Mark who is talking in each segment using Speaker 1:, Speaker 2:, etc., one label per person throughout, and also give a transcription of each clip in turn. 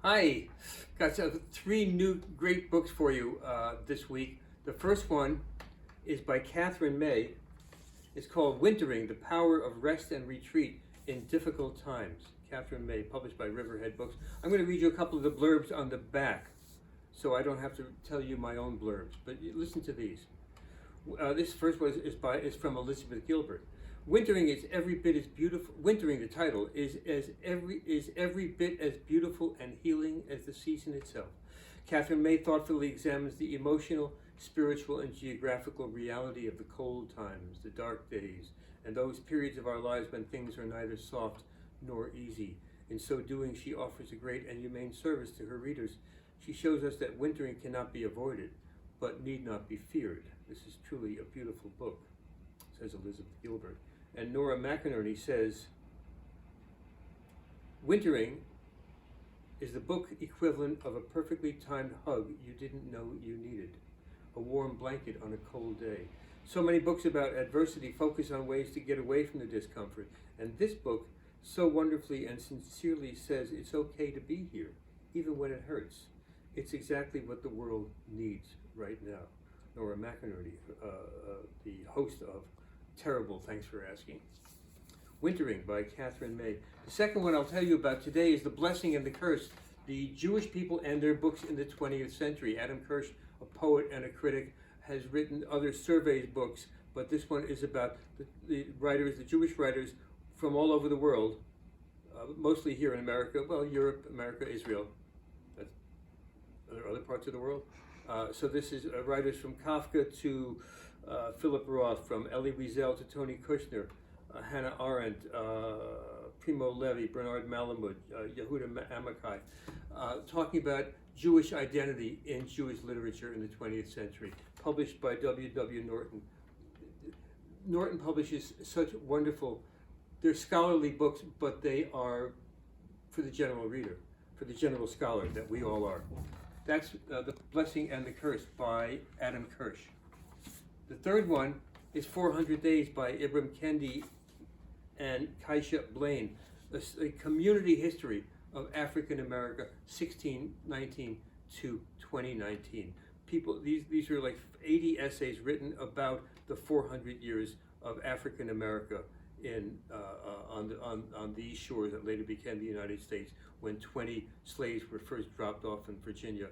Speaker 1: Hi, got three new great books for you this week. The first one is by Catherine May. It's called Wintering, The Power of Rest and Retreat in Difficult Times. Catherine May, published by Riverhead Books. I'm going to read you a couple of the blurbs on the back, so I don't have to tell you my own blurbs, but listen to these. This first one is from Elizabeth Gilbert. Wintering is every bit as beautiful. Wintering, the title, is every bit as beautiful and healing as the season itself. Catherine May thoughtfully examines the emotional, spiritual, and geographical reality of the cold times, the dark days, and those periods of our lives when things are neither soft nor easy. In so doing, she offers a great and humane service to her readers. She shows us that wintering cannot be avoided, but need not be feared. This is truly a beautiful book, says Elizabeth Gilbert. And Nora McInerney says, Wintering is the book equivalent of a perfectly timed hug you didn't know you needed, a warm blanket on a cold day. So many books about adversity focus on ways to get away from the discomfort, and this book so wonderfully and sincerely says it's okay to be here, even when it hurts. It's exactly what the world needs right now. Nora McInerney, the host of Terrible, thanks for asking. Wintering by Catherine May. The second one I'll tell you about today is The Blessing and the Curse, the Jewish people and their books in the 20th century. Adam Kirsch, a poet and a critic, has written other surveys books, but this one is about the writers, the Jewish writers from all over the world, mostly here in America, well, Europe, America, Israel. Are there other parts of the world? So this is writers from Kafka to Philip Roth, from Elie Wiesel to Tony Kushner, Hannah Arendt, Primo Levi, Bernard Malamud, Yehuda Amichai, talking about Jewish identity in Jewish literature in the 20th century, published by W.W. Norton. Norton publishes such wonderful, they're scholarly books, but they are for the general reader, for the general scholar that we all are. That's The Blessing and the Curse by Adam Kirsch. The third one is 400 Days by Ibram Kendi and Kaisha Blaine, a community history of African America, 1619 to 2019. These are like 80 essays written about the 400 years of African America on these shores that later became the United States, when 20 slaves were first dropped off in Virginia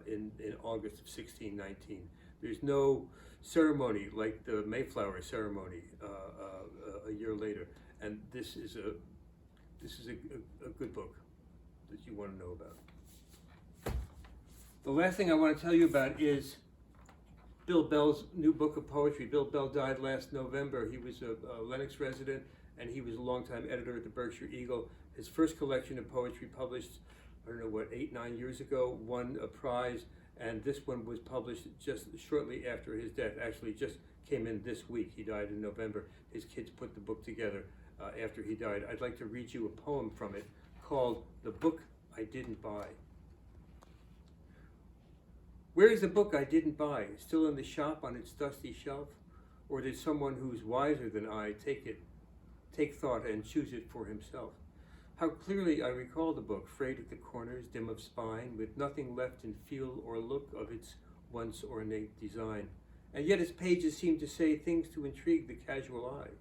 Speaker 1: in August of 1619. There's no ceremony like the Mayflower ceremony a year later, and this is a good book that you want to know about. The last thing I want to tell you about is Bill Bell's new book of poetry. Bill Bell died last November. He was a Lenox resident, and he was a longtime editor at the Berkshire Eagle. His first collection of poetry, published, 8-9 years ago, won a prize, and this one was published just shortly after his death. Actually, just came in this week. He died in November. His kids put the book together after he died. I'd like to read you a poem from it called The Book I Didn't Buy. Where is the book I didn't buy? Still in the shop on its dusty shelf? Or did someone who's wiser than I take thought and choose it for himself? How clearly I recall the book, frayed at the corners, dim of spine, with nothing left in feel or look of its once ornate design. And yet its pages seem to say things to intrigue the casual eye,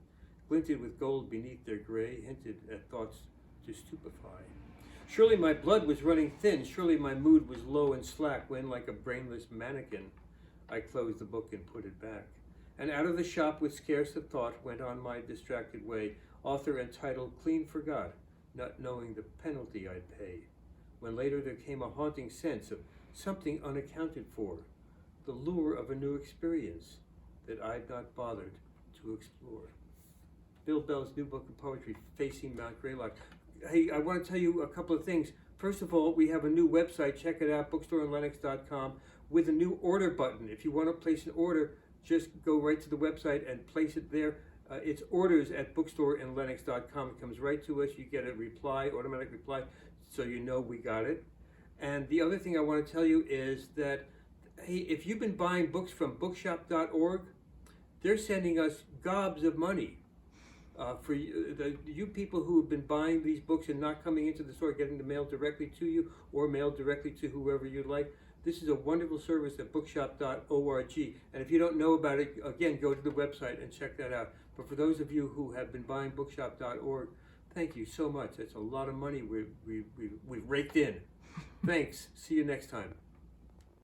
Speaker 1: glinted with gold beneath their gray, hinted at thoughts to stupefy. Surely my blood was running thin, surely my mood was low and slack, when, like a brainless mannequin, I closed the book and put it back. And out of the shop with scarce a thought went on my distracted way, author and title clean forgot, not knowing the penalty I'd pay. When later there came a haunting sense of something unaccounted for, the lure of a new experience that I'd not bothered to explore. Bill Bell's new book of poetry, Facing Mount Greylock. Hey, I want to tell you a couple of things. First of all, we have a new website. Check it out, bookstoreandlennox.com, with a new order button. If you want to place an order, just go right to the website and place it there. It's orders at bookstoreandlennox.com. It comes right to us. You get a reply, automatic reply, so you know we got it. And the other thing I want to tell you is that, hey, if you've been buying books from bookshop.org, they're sending us gobs of money. For you people who have been buying these books and not coming into the store, getting the mail directly to you or mailed directly to whoever you'd like, this is a wonderful service at bookshop.org. And if you don't know about it, again, go to the website and check that out. But for those of you who have been buying bookshop.org, thank you so much. That's a lot of money we've raked in. Thanks. See you next time.